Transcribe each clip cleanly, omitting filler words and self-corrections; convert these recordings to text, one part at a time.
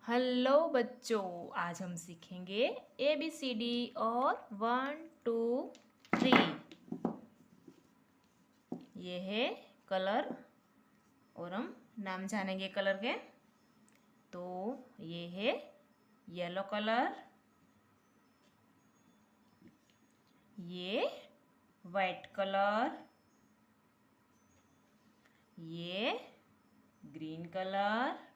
Hello बच्चों, आज हम सीखेंगे ABCD और 1 2 3। ये है कलर और हम नाम जानेंगे कलर के। तो ये है येलो कलर, ये वाइट कलर, ये ग्रीन कलर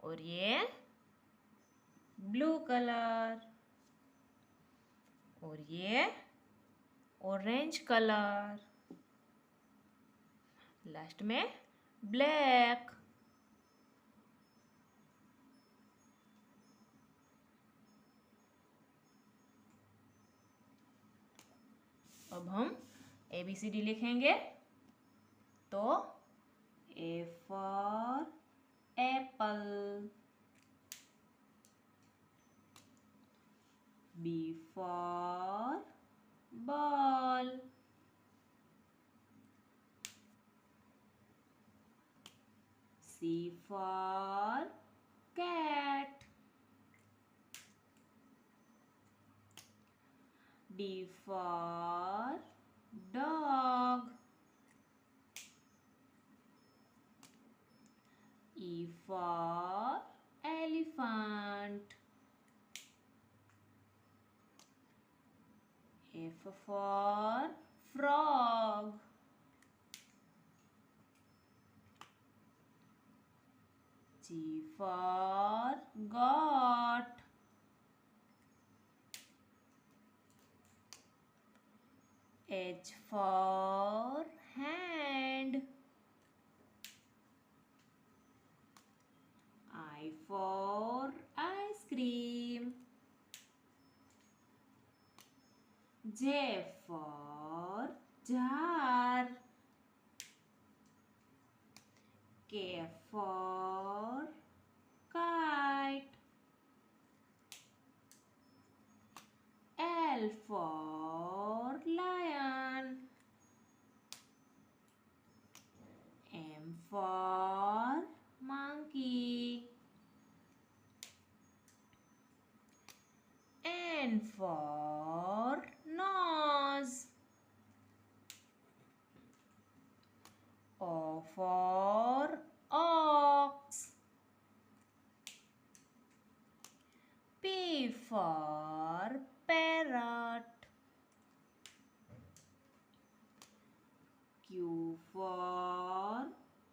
और ये ब्लू कलर और ये ऑरेंज कलर, लास्ट में ब्लैक। अब हम ABCD लिखेंगे। तो A for apple, B for ball, C for cat, D for dog, E for elephant, F for frog, G for goat, H for hand, I for ice cream, J for jar, K for kite, L for lion, M for monkey, N for nose, O for ox, P for parrot, Q for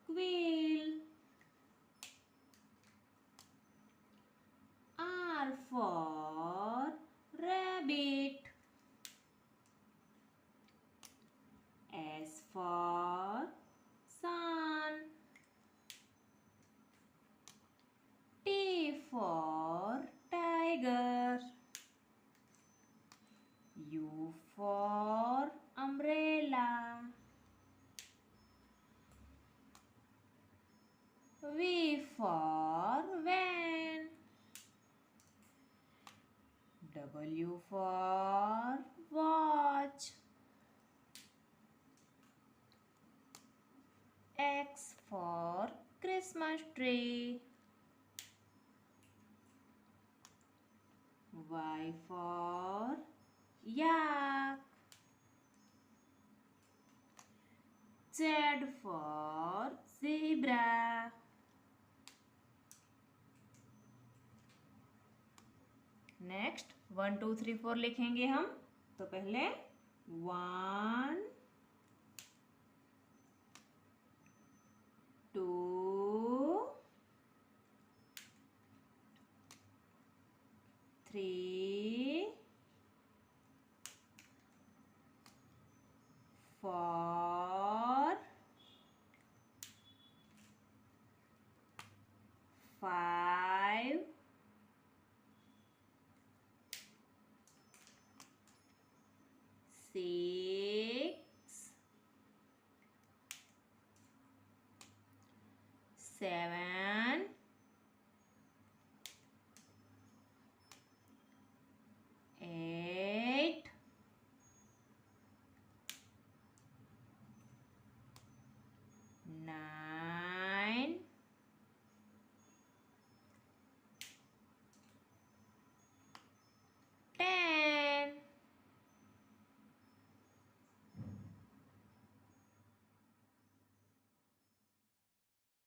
quail, R for rabbit, S for sun, T for tiger, U for umbrella, V for van, W for watch, X for Christmas tree, Y for yak, Z for zebra, next 1 2 3 4 लिखेंगे हम। तो पहले 1 2